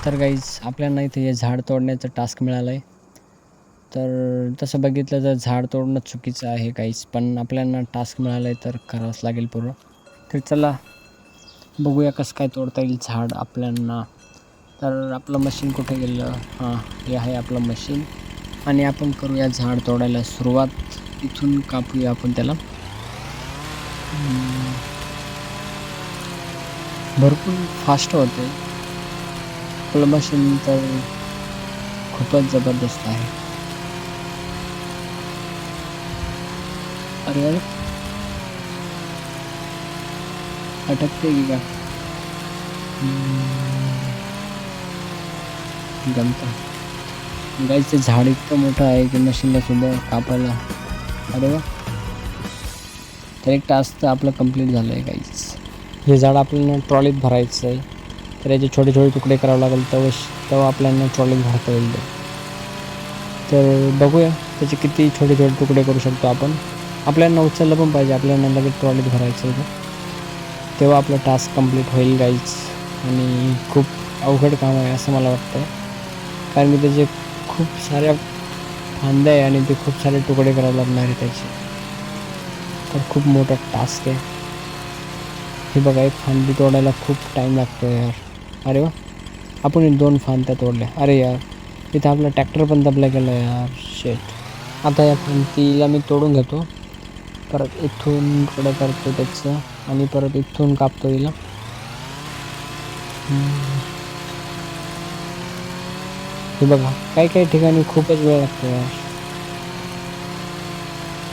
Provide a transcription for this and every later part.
तर गाईज आपल्याला इथे हे झाड तोडण्याचं टास्क मिळालं आहे. तर तसं बघितलं तर झाड तोडणं चुकीचं आहे गाईज, पण आपल्याला टास्क मिळालं आहे तर करावंच लागेल पूर्ण. तर चला बघूया कसं काय तोडता येईल झाड आपल्याला. तर आपलं मशीन कुठे गेलं? हां, हे आहे आपलं मशीन आणि आपण करूया झाड तोडायला सुरुवात. इथून कापूया आपण त्याला. भरपूर फास्ट होते आपलं मशीन, तर खूपच जबरदस्त आहे. अरे अरे, अटकते की का? जमतं गाईच. ते झाड इतकं मोठं आहे की मशीनला सुद्धा कापायला. अरे वा, तर एक टास्क तर आपलं कंप्लीट झालं आहे गाईच. हे झाड आपल्याला ट्रॉलीत भरायचं आहे, तर याचे छोटे छोटे तुकडे करावे लागेल, तेव्हा आपल्याला ट्रॉलीत भरता येईल. तर बघूया त्याचे किती छोटे छोटे तुकडे करू शकतो आपण. आपल्याला उचललं पण पाहिजे, आपल्याला लगेच ट्रॉलीत भरायचं आहे, तेव्हा आपलं टास्क कंप्लीट होईल गाईज. आणि खूप अवघड काम आहे असं मला वाटतं, कारण की त्याचे खूप साऱ्या फांद्या आहे आणि ते खूप सारे तुकडे करावे लागणार आहे त्याचे. तर खूप मोठा टास्क आहे हे. बघा, एक फांदी तोडायला खूप टाईम लागतो यार. अरे वा, आपण 2 फांद्या तोडल्या. अरे यार, इथं आपला ट्रॅक्टर पण दबला गेला यार. शेट. आता या फांदीला मी तोडून घेतो, परत इथून पुढं करतो त्याचं आणि परत इथून कापतो हिला. हे बघा, काही काही ठिकाणी खूपच वेळ लागतो यार.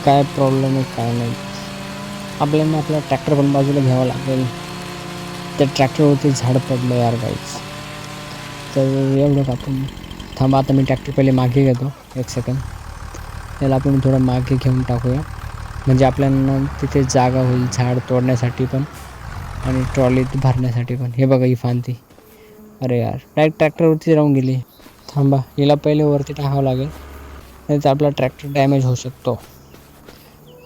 काय प्रॉब्लेम आहे काय नाही. आपल्याला आपला ट्रॅक्टर पण बाजूला घ्यावा लागेल. त्या ट्रॅक्टरवरती झाड पडलं यार गाईच. तर एवढं कापून थांबा. आता मी ट्रॅक्टर पहिले मागे घेतो, 1 सेकंद. याला आपण थोडं मागे घेऊन टाकूया, म्हणजे आपल्याला तिथे जागा होईल झाड तोडण्यासाठी पण आणि ट्रॉलीत भरण्यासाठी पण. हे बघा ही फांदी. अरे यार, डायरेक्ट ट्रॅक्टरवरती राहून गेली. थांबा, हिला पहिले वरती टाकावं लागेल, नाही तर आपला ट्रॅक्टर डॅमेज होऊ शकतो.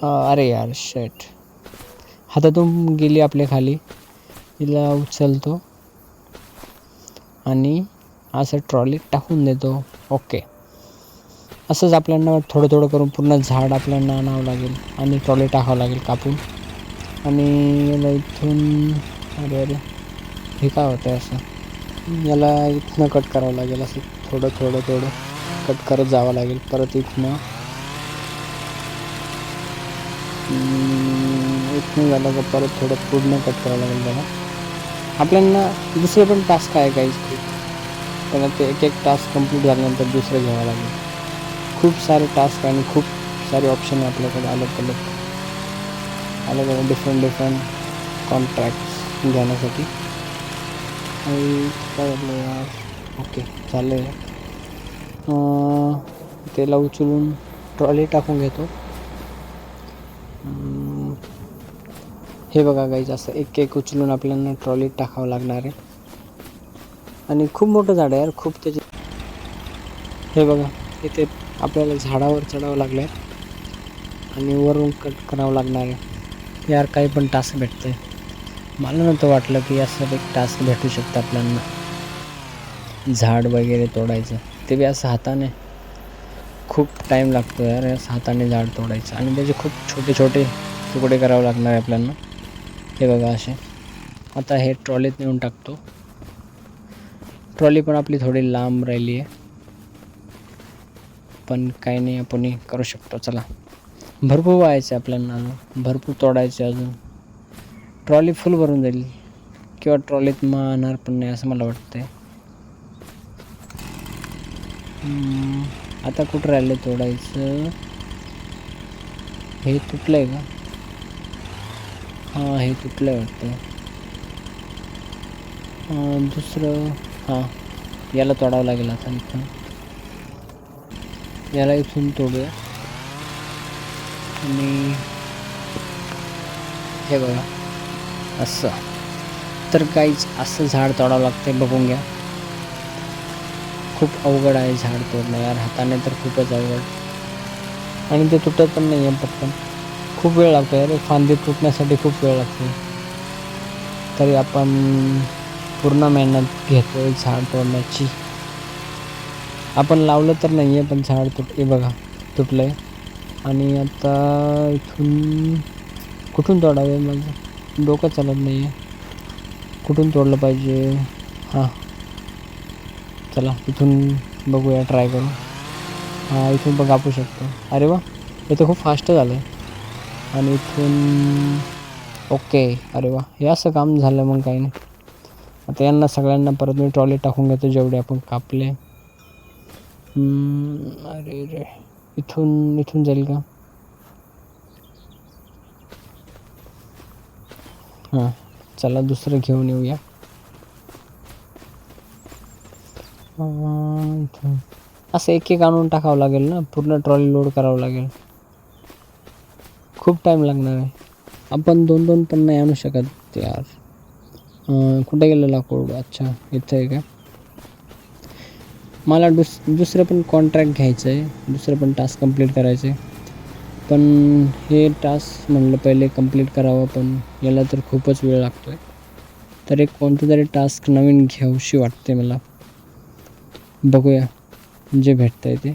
अरे यार शेट, हातातून गेली आपल्या खाली. हिला उचलतो आणि असं ट्रॉलीत टाकून देतो. ओके, असंच आपल्याला थोडं थोडं करून पूर्ण झाड आपल्याला आणावं लागेल आणि ट्रॉली टाकावं लागेल कापून. आणि याला इथून, अरे अरे, हे काय होतं असं, याला इथनं कट करावं लागेल. असं थोडं थोडं थोडं कट करत जावं लागेल. परत इथनं झालं का परत थोडं पूर्ण कट करावं लागेल त्याला. आपल्याला दुसरे पण टास्क आहे काहीच खूप, पण ते एक एक टास्क कंप्लीट झाल्यानंतर दुसरं घ्यावं लागेल. खूप सारे टास्क आणि खूप सारे ऑप्शन आहे आपल्याकडे, अलग अलग डिफरंट कॉन्ट्रॅक्ट्स घेण्यासाठी. आणि काय झालं यार. ओके, झालं आहे. त्याला उचलून ट्रॉली टाकून घेतो. हे बघा गाईज, असं एक एक उचलून आपल्याला ट्रॉलीत टाकावं लागणार आहे. आणि खूप मोठं झाड आहे यार, खूप त्याचे. हे बघा, इथे आपल्याला झाडावर चढावं लागलं आहे आणि वरून कट करावं लागणार आहे यार. काही पण टास्क भेटते. मला नव्हतं वाटलं की असं एक टास्क भेटू शकतं आपल्याला, झाड वगैरे तोडायचं, ते बी असं हाताने. खूप टाईम लागतो यार असं हाताने झाड तोडायचं, आणि त्याचे खूप छोटे छोटे तुकडे करावे लागणार आहे आपल्याला. हे बघा असे. आता हे ट्रॉलीत नेऊन टाकतो. ट्रॉली पण आपली थोडी लांब राहिली आहे, पण काही नाही, आपण करू शकतो. चला, भरपूर व्हायचं आहे आपल्याला अजून, भरपूर तोडायचे अजून. ट्रॉली फुल भरून जाईल किंवा ट्रॉलीत मारणार पण नाही असं मला वाटतंय. आता कुठं राहिलं तोडायचं? हे तुटलं आहे का? हां, हे तुटलं आहे वाटतं. दुसरं, हां, याला तोडावं लागेल आता. इथून याला इथून तोडूया. आणि हे बघा असं. तर काहीच असं झाड तोडावं लागते, बघून घ्या. खूप अवघड आहे झाड तोडणं यार, हाताने तर खूपच अवघड. आणि ते तुटत पण नाही आहे पटकन, खूप वेळ लागतो यार. फांदी तुटण्यासाठी खूप वेळ लागते. तरी आपण पूर्ण मेहनत घेतोय झाड तोडण्याची. आपण लावलं तर नाही आहे, पण झाड हे बघा तुटलं आहे. आणि आता इथून कुठून तोडावे, माझं डोकं चालत नाही आहे. कुठून तोडलं पाहिजे? हां, चला इथून बघूया, ट्राय करू. हां, इथून पण कापू शकतो. अरे वा, हे तर खूप फास्ट झालं आहे. आणि इथून ओके. अरे वा, हे असं काम झालं मग काही नाही. आता यांना सगळ्यांना परत मी ट्रॉली टाकून घेतो जेवढे आपण कापले. अरे रे, इथून जाईल का? हां, चला दुसरं घेऊन येऊया. इथून असं एक एक आणून टाकावं लागेल ना, पूर्ण ट्रॉली लोड करावं लागेल. खूप टाईम लागणार आहे. आपण 2-2 पण नाही आणू शकत यार. कुठे गेलं लाकूड? अच्छा, इथं आहे का? मला दुसरं पण कॉन्ट्रॅक्ट घ्यायचं आहे, दुसरं पण टास्क कंप्लीट करायचं आहे. पण हे टास्क म्हणलं पहिले कंप्लीट करावं, पण याला तर खूपच वेळ लागतो आहे. तर एक कोणतं तरी टास्क नवीन घ्यावीशी वाटते मला. बघूया जे भेटतं आहे ते.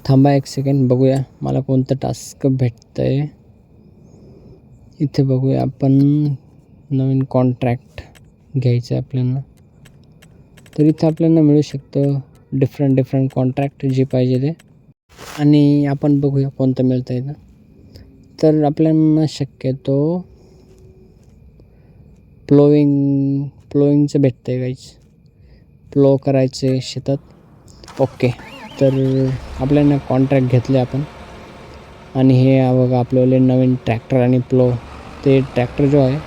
थांबा एक सेकंड, बघूया मला कोणतं टास्क भेटतं आहे. इथे बघूया, आपण नवीन कॉन्ट्रॅक्ट घ्यायचं आहे आपल्याला. तर इथं आपल्याला मिळू शकतं डिफरंट कॉन्ट्रॅक्ट जे पाहिजे ते. आणि आपण बघूया कोणतं मिळतं आहे. तर आपल्याला शक्यतो प्लोईंगचं भेटतं आहे गाईज. प्लो करायचे शेतात. ओके, तर आपल्याला कॉन्ट्रॅक्ट घेतले आपण. आणि हे बघा आपल्याला नवीन ट्रॅक्टर आणि प्लो. ते ट्रॅक्टर जो आहे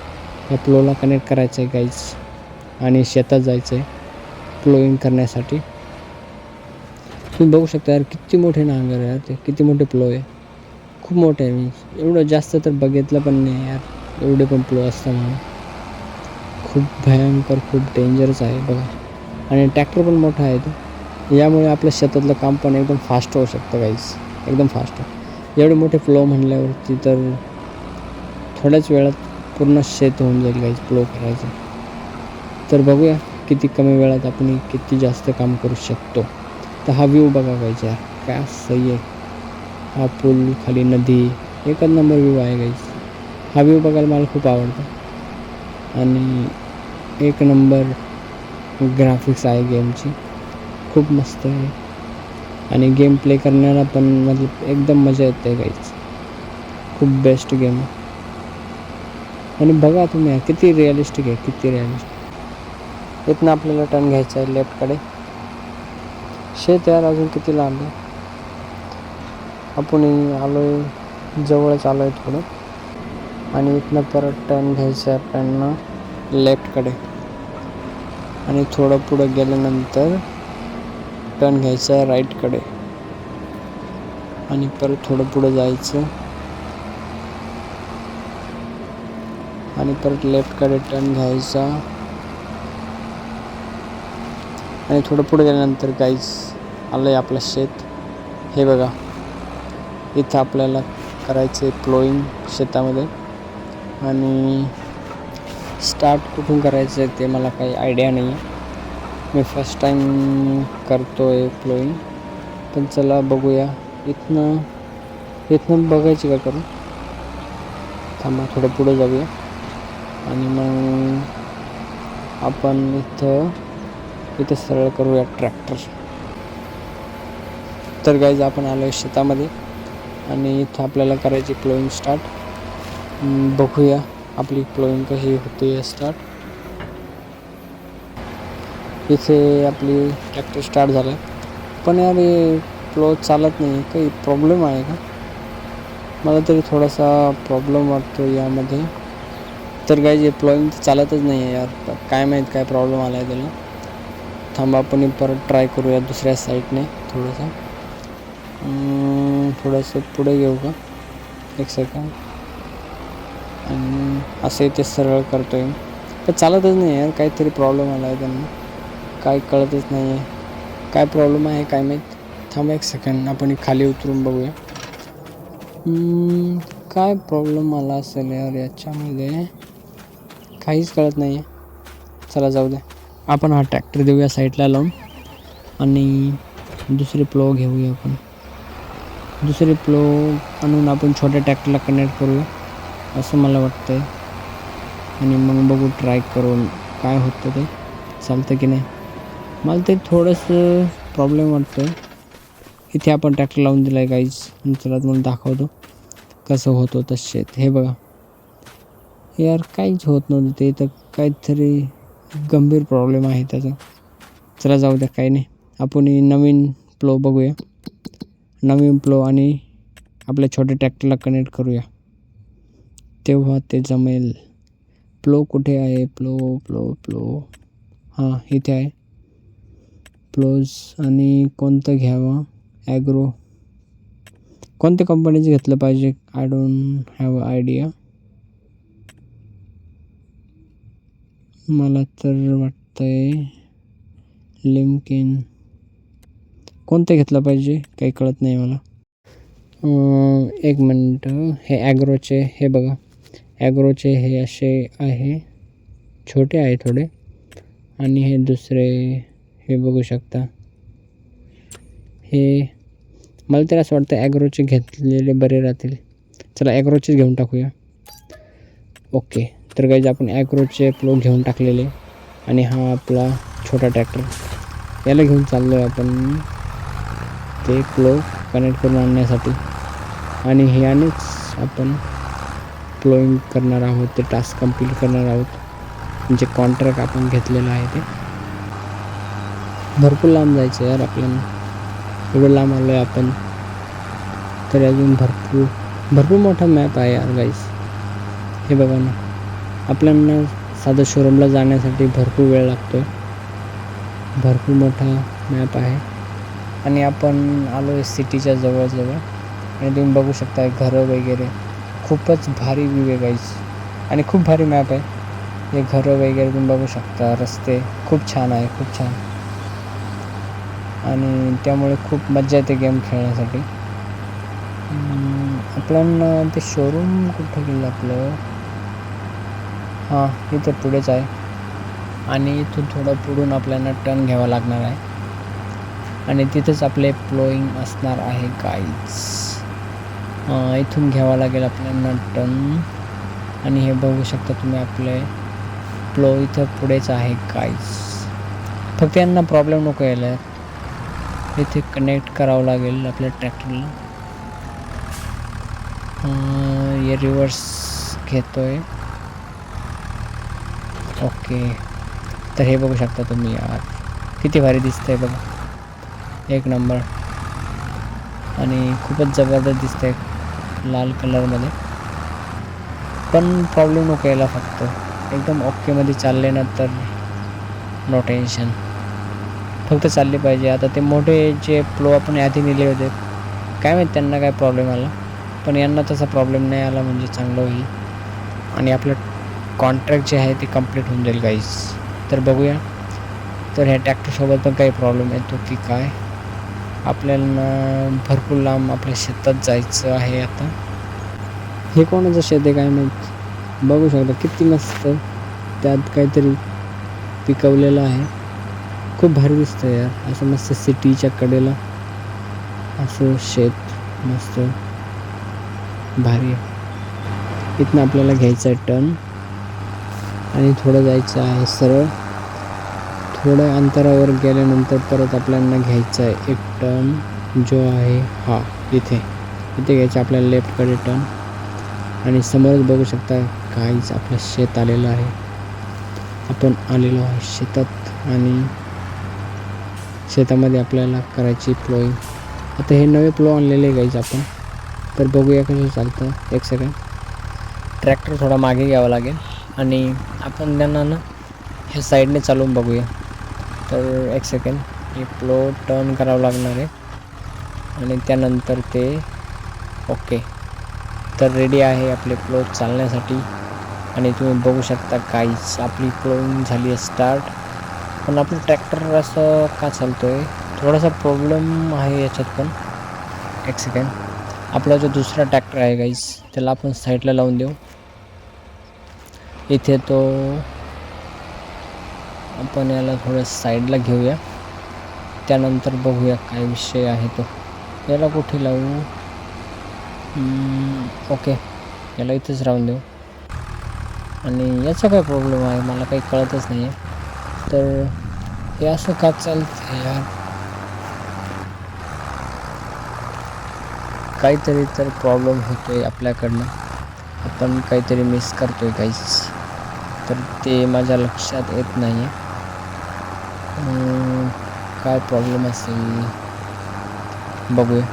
त्या प्लोला कनेक्ट करायचं आहे गाईज, आणि शेतात जायचं आहे प्लोईंग करण्यासाठी. तुम्ही बघू शकता यार, किती मोठे नांगर यार, ते किती मोठे प्लो आहे. खूप मोठे आहे. मी एवढं जास्त तर बघितलं पण नाही यार, एवढे पण प्लो असतं म्हणून. खूप भयंकर, खूप डेंजरस आहे बघा. आणि ट्रॅक्टर पण मोठा आहे तो. यामुळे आपल्या शेतातलं काम पण एकदम फास्ट होऊ शकतं गाईज, एकदम फास्ट. एवढे मोठे प्लो म्हणल्यावरती तर थोड्याच वेळात पूर्ण शेत होऊन जाईल गाईज प्लो करायचं. तर बघूया किती कमी वेळात आपण किती जास्त काम करू शकतो. तर हा व्ह्यू बघा गाईज यार, काय सही आहे. हा पूल, खाली नदी, एकच नंबर व्ह्यू आहे गाईज. हा व्ह्यू बघायला मला खूप आवडतं. आणि एक नंबर ग्राफिक्स आहे गेमची, खूप मस्त आहे. आणि गेम प्ले करण्याला पण मतलब एकदम मजा येते गाईज. खूप बेस्ट गेम आहे. आणि बघा तुम्ही किती रिअलिस्टिक आहे, किती रिअलिस्टिक. इथनं आपल्याला टर्न घ्यायचा आहे लेफ्टकडे. शेत यार अजून किती लांब आहे. आपण आलो आहे, जवळच आलो आहे थोडं. आणि इथनं परत टर्न घ्यायचं आहे आपल्याला लेफ्टकडे. आणि थोडं पुढं गेल्यानंतर टर्न घ्यायचं आहे राईटकडे. आणि परत थोडं पुढं जायचं आणि परत लेफ्टकडे टर्न घ्यायचा. आणि थोडं पुढे गेल्यानंतर गाईज आलं आहे आपलं शेत. हे बघा, इथं आपल्याला करायचं आहे प्लोईंग शेतामध्ये. आणि स्टार्ट कुठून करायचं आहे ते मला काही आयडिया नाही आहे. मी फर्स्ट टाईम करतो आहे प्लोईंग. पण चला बघूया. इथनं बघायची का करून. थांबा थोडं पुढं जाऊया. आणि मग आपण इथं सरळ करूया ट्रॅक्टर. तर गाईज आपण आलो आहे शेतामध्ये. आणि इथं आपल्याला करायची प्लोईंग स्टार्ट. बघूया आपली प्लोईंग कशी होते स्टार्ट. इथे आपली ट्रॅक्टर स्टार्ट झालं. पण यार हे प्लो चालत नाही, काही प्रॉब्लेम आहे का? मला तरी थोडासा प्रॉब्लेम वाटतो यामध्ये. तर गाईज हे प्लोईंग चालतच नाही आहे यार, काय माहीत काय प्रॉब्लेम आला आहे त्याला. थांबा आपण परत ट्राय करूया दुसऱ्या साईडने थोडंसं पुढे घेऊ का, एक सेकंड. आणि असं इथे सरळ करतो आहे, पण चालतच नाही यार. काहीतरी प्रॉब्लेम आला आहे त्यांना, काय कळतच नाही आहे. काय प्रॉब्लेम आहे काय माहीत. थांबा एक सेकंड, आपण खाली उतरून बघूया. काय प्रॉब्लेम आला असेल यार याच्यामध्ये, काहीच कळत नाही आहे. चला जाऊ द्या. आपण हा ट्रॅक्टर देऊया साईडला लावून आणि दुसरे प्लो घेऊया. आपण दुसरे प्लो आणून आपण छोट्या ट्रॅक्टरला कनेक्ट करूया असं मला वाटतं आहे. आणि मग बघू ट्राय करून काय होतं ते चालतं की नाही. मला ते थोडंसं प्रॉब्लेम वाटतं आहे. इथे आपण ट्रॅक्टर लावून दिला आहे गाईज. चला तुम्हाला दाखवतो कसं होत होतं शेत. हे बघा यार काहीच होत नव्हतं ते तर काहीतरी गंभीर प्रॉब्लेम आहे त्याचा. चला जाऊ द्या काही नाही. आपण नवीन प्लो बघूया. नवीन प्लो आणि आपल्या छोट्या ट्रॅक्टरला कनेक्ट करूया तेव्हा ते जमेल. प्लो कुठे आहे? प्लो हां इथे आहे प्लोज. आणि कोणतं घ्यावं? ॲग्रो कोणत्या कंपनीचं घेतलं पाहिजे? I don't have idea. मला तर वाटतं आहे लिमकिन. कोणतं घेतलं पाहिजे काही कळत नाही मला. एक मिनटं. हे ॲग्रोचे हे बघा. ॲग्रोचे हे असे आहे छोटे आहे थोडे. आणि हे दुसरे हे बघू शकता. हे मला तर असं वाटतं ॲग्रोचे घेतलेले बरे राहतील. चला ॲग्रोचेच घेऊन टाकूया. ओके तर गाईज आपण ॲग्रोचे प्लो घेऊन टाकलेले. आणि हा आपला छोटा ट्रॅक्टर याला घेऊन चाललो आहे आपण ते प्लो कनेक्ट करून आणण्यासाठी. आणि ह्यानेच आपण प्लोईंग करणार आहोत. ते टास्क कंप्लीट करणार आहोत. जे कॉन्ट्रॅक्ट आपण घेतलेलं आहे ते. भरपूर लांब जायचं यार आपल्याला. एवढं लांब आलो आहे आपण तरी अजून भरपूर मोठा मॅप आहे यार गाईस. हे बघा ना आपल्याला साधं शोरूमला जाण्यासाठी भरपूर वेळ लागतो आहे. भरपूर मोठा मॅप आहे. आणि आपण आलो आहे सिटीच्या जवळजवळ. आणि तुम्ही बघू शकता घरं वगैरे खूपच भारी व्ह्यू आहे गाईस. आणि खूप भारी मॅप आहे. हे घरं वगैरे तुम्ही बघू शकता. रस्ते खूप छान आहे खूप छान. आणि त्यामुळे खूप मजा येते गेम खेळण्यासाठी. आपल्याला ते शोरूम कुठं गेलं आपलं? हां इथं पुढेच आहे. आणि इथून थोडं पुढून आपल्याला टर्न घ्यावा लागणार आहे. आणि तिथंच आपले प्लोईंग असणार आहे गाईज. इथून घ्यावं लागेल आपल्याला टर्न. आणि हे बघू शकता तुम्ही आपले प्लो इथं पुढेच आहे गाईज. फक्त यांना प्रॉब्लेम नको यायला. इथे कनेक्ट करावं लागेल आपल्या ट्रॅक्टरला. हे रिव्हर्स घेतो आहे. ओके तर हे बघू शकता तुम्ही यार किती भारी दिसतंय बघा. एक नंबर. आणि खूपच जबरदस्त दिसतंय लाल कलरमध्ये. पण प्रॉब्लेम नको यायला. फक्त एकदम ओकेमध्ये चालले ना तर नो टेन्शन. फक्त चालले पाहिजे. आता ते मोठे जे प्लो आपण आधी नेले होते काय माहीत त्यांना काय प्रॉब्लेम आला. पण यांना तसा प्रॉब्लेम नाही आला म्हणजे चांगलं होईल. आणि आपलं कॉन्ट्रॅक्ट जे आहे ते कंप्लीट होऊन जाईल गाईज. तर बघूया तर ह्या ट्रॅक्टरसोबत पण काही प्रॉब्लेम येतो की काय. आपल्याला भरपूर लांब आपल्या शेतात जायचं आहे आता. हे कोणाचं शेत आहे काय माहीत. बघू शकता किती मस्त त्यात काहीतरी पिकवलेलं आहे. खूप भारी दिसतं यार. असं मस्त सिटीच्या कडेला असं शेत मस्त भारी आहे. इथनं आपल्याला घ्यायचं आहे टर्न. आणि थोडं जायचं आहे सरळ. थोड्या अंतरावर गेल्यानंतर परत आपल्याला घ्यायचं आहे एक टर्न जो आहे हा इथे घ्यायचं आपल्याला लेफ्टकडे टर्न. आणि समोरच बघू शकता काहीच आपलं शेत आलेलं आहे. आपण आलेलो आहे शेतात. आणि शेतामध्ये आपल्याला करायची प्लोईंग. आता हे नवे प्लो आणलेले गाईज आपण. तर बघूया कसं चालतं. एक सेकंड. ट्रॅक्टर थोडा मागे घ्यावा लागेल. आणि आपण त्यांना ना ह्या साईडने चालवून बघूया. तर एक सेकंड. हे प्लो टर्न करावं लागणार आहे. आणि त्यानंतर ते ओके तर रेडी आहे आपले प्लो चालण्यासाठी. आणि तुम्ही बघू शकता काहीच आपली प्लोईंग झाली आहे स्टार्ट. पण आपलं ट्रॅक्टर असं का चालतो आहे थोडासा प्रॉब्लेम आहे याच्यात पण. एक सेकंड. आपला जो दुसरा ट्रॅक्टर आहे गाईज त्याला आपण साईडला लावून देऊ. इथे तो आपण याला थोडं साईडला घेऊया, त्यानंतर बघूया काय विषय आहे तो. याला कुठे लावू? ओके, याला इथेच राहून देऊ. आणि याचा काय प्रॉब्लेम आहे मला काही कळतच नाही आहे. तर हे असं का चालतं यार? काहीतरी तर प्रॉब्लेम होतो आहे आपल्याकडनं, आपण काहीतरी मिस करतो आहे काहीच, तर ते माझ्या लक्षात येत नाही आहे. काय प्रॉब्लेम असेल बघूया.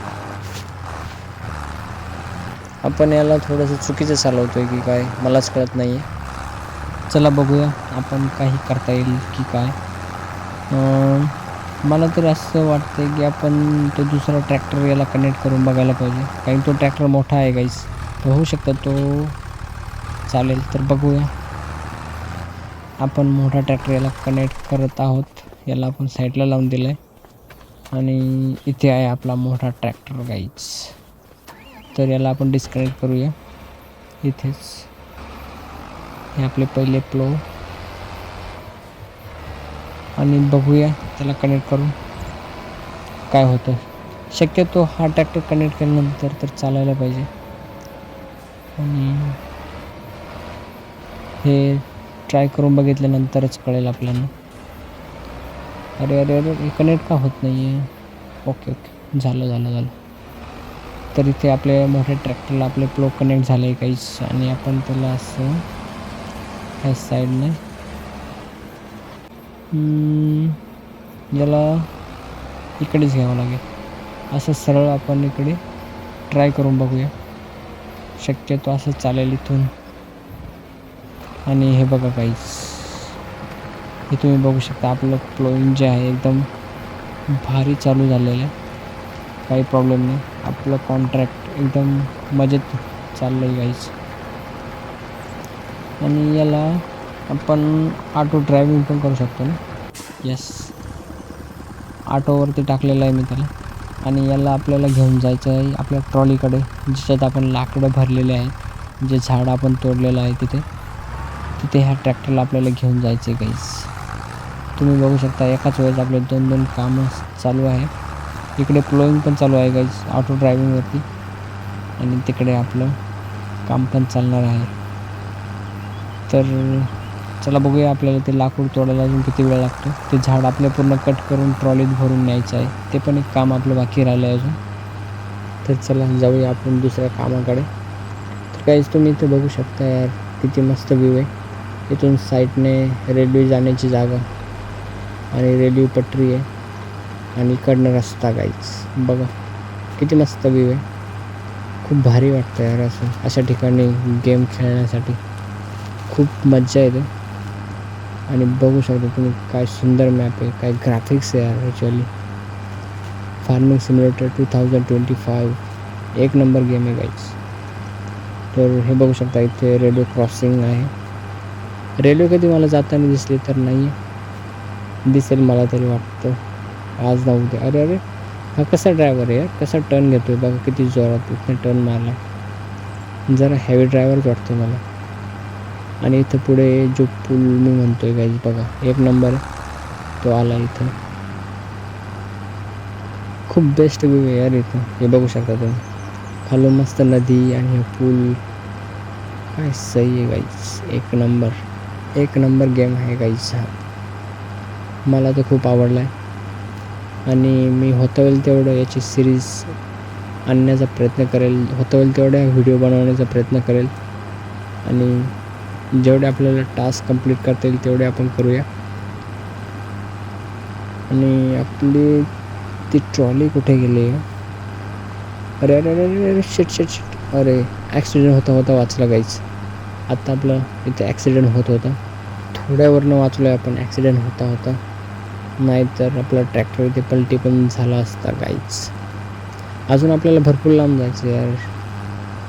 आपण याला थोडंसं चुकीचं चालवतो आहे की काय मलाच कळत नाही आहे. चला बघूया आपण काही करता येईल की काय. मला तरी असं वाटतं की आपण तो दुसरा ट्रॅक्टर याला कनेक्ट करून बघायला पाहिजे, कारण तो ट्रॅक्टर मोठा आहे गाईस, तो होऊ शकतो तो चालेल. तर बघूया. आपण मोठा ट्रॅक्टर याला कनेक्ट करत आहोत. याला आपण साईडला लावून दिलं आहे आणि इथे आहे आपला मोठा ट्रॅक्टर गाईस. तर याला आपण डिस्कनेक्ट करूया इथेच. हे आपले पहिले प्लो आणि बघूया त्याला कनेक्ट करून काय होतं. शक्यतो हा ट्रॅक्टर कनेक्ट केल्यानंतर तर चालायला पाहिजे. आणि हे ट्राय करून बघितल्यानंतरच कळेल आपल्याला. अरे अरे अरे हे कनेक्ट का होत नाही आहे? ओके ओके, झालं. तर इथे आपल्या मोठ्या ट्रॅक्टरला आपले प्लो कनेक्ट झाले काहीच, आणि आपण त्याला असं ह्या साईडने याला इकडेच घ्यावं लागेल. असं सरळ आपण इकडे ट्राय करून बघूया. शक्यतो असं चालेल इथून. आणि हे बघा काहीच, हे तुम्ही बघू शकता आपलं प्लोइंग जे आहे एकदम भारी चालू झालेलं आहे. काही प्रॉब्लेम नाही, आपलं कॉन्ट्रॅक्ट एकदम मजेत चाललं आहे गाईज. आणि याला आपण ऑटो ड्रायव्हिंग पण करू शकतो ना. येस, ऑटोवरती टाकलेलं आहे मी त्याला. आणि याला आपल्याला घेऊन जायचं आहे आपल्या ट्रॉलीकडे, ज्याच्यात आपण लाकडं भरलेले आहेत, जे झाड आपण तोडलेलं आहे तिथे ह्या ट्रॅक्टरला आपल्याला घेऊन जायचं आहे गाईज. तुम्ही बघू शकता एकाच वेळेस आपले 2 कामं चालू आहे. इकडे प्लोईंग पण चालू आहे गाईज ऑटो ड्रायव्हिंगवरती, आणि तिकडे आपलं काम पण चालणार आहे. तर चला बघूया आपल्याला ते लाकूड तोडायला अजून किती वेळ लागतो. ते झाड आपलं पूर्ण कट करून ट्रॉलीत भरून न्यायचं आहे, ते पण एक काम आपलं बाकी राहिलं आहे अजून. तर चला जाऊया आपण दुसऱ्या कामाकडे. तर काहीच तुम्ही इथे बघू शकता यार, किती मस्त व्ह्यू आहे. इथून साईडने रेल्वे जाण्याची जागा आणि रेल्वे पटरी आहे, आणि इकडनं रस्ता काहीच बघा किती मस्त व्ह्यू आहे. खूप भारी वाटतं यार असं अशा ठिकाणी गेम खेळण्यासाठी, खूप मजा येते. आणि बघू शकता तुम्ही काय सुंदर मॅप आहे, काय ग्राफिक्स आहे यार. ॲक्च्युअली फार्मिंग सिम्युलेटर 2025 एक नंबर गेम आहे गाईज. तर हे बघू शकता इथे रेल्वे क्रॉसिंग आहे. रेल्वे कधी मला जाताना दिसली तर नाही दिसेल मला तरी वाटतं, आज ना उद्या. अरे अरे हा कसा ड्रायव्हर आहे यार, कसा टर्न घेतो आहे बघा, किती जोरात इथं टर्न मारला. जरा हेवी ड्रायव्हरच वाटतो मला. आणि इथं पुढे जो पूल मी म्हणतोय गाईज बघा, एक नंबर तो आला इथं. खूप बेस्ट व्ह्यू आहे यार इथं. हे बघू शकता तुम्ही खालून मस्त नदी आणि हे पूल, काय सही आहे गाईज. एक नंबर गेम आहे गाईज हा. मला तर खूप आवडला आहे, आणि मी होता होईल तेवढं याची सिरीज आणण्याचा प्रयत्न करेल, होता होईल तेवढ्या व्हिडिओ बनवण्याचा प्रयत्न करेल. आणि जेवढे आपल्याला टास्क कंप्लीट करता येईल तेवढे आपण करूया. आणि आपली ती ट्रॉली कुठे गेली आहे? अरे अरे अरे अरे शिट. अरे ॲक्सिडेंट होता वाचला गाईच. आत्ता आपलं इथे ॲक्सिडेंट होत होता, थोड्यावरनं वाचलो आहे आपण. ॲक्सिडेंट होता नाहीतर आपला ट्रॅक्टर इथे पलटी पण झाला असता गाईच. अजून आपल्याला भरपूर लांब जायचं यार,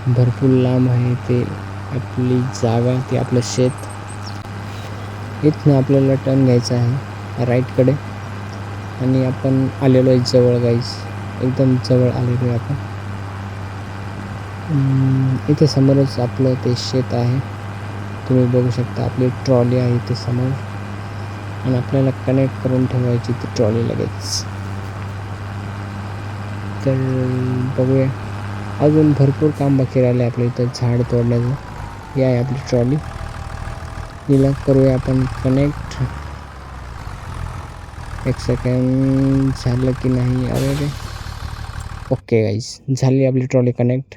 भरपूर लांब आहे ते आपली जागा, ते आपलं शेत. इथनं आपल्याला टर्न घ्यायचा आहे राईटकडे, आणि आपण आलेलो आहे जवळ गाईस, एकदम जवळ आलेलो आहे आपण. इथे समोरच आपलं ते शेत आहे, तुम्ही बघू शकता. आपली ट्रॉली आहे इथे समोर, आणि आपल्याला कनेक्ट करून ठेवायची ती ट्रॉली लगेच. तर बघूया, अजून भरपूर काम बाकी राहिले आपल्या इथं झाड तोडण्याचं. ही आहे आपली ट्रॉली, हिला करूया आपण कनेक्ट. एक सेकंड, झालं की नाही? अरे ओके गाईज, झाली आपली ट्रॉली कनेक्ट.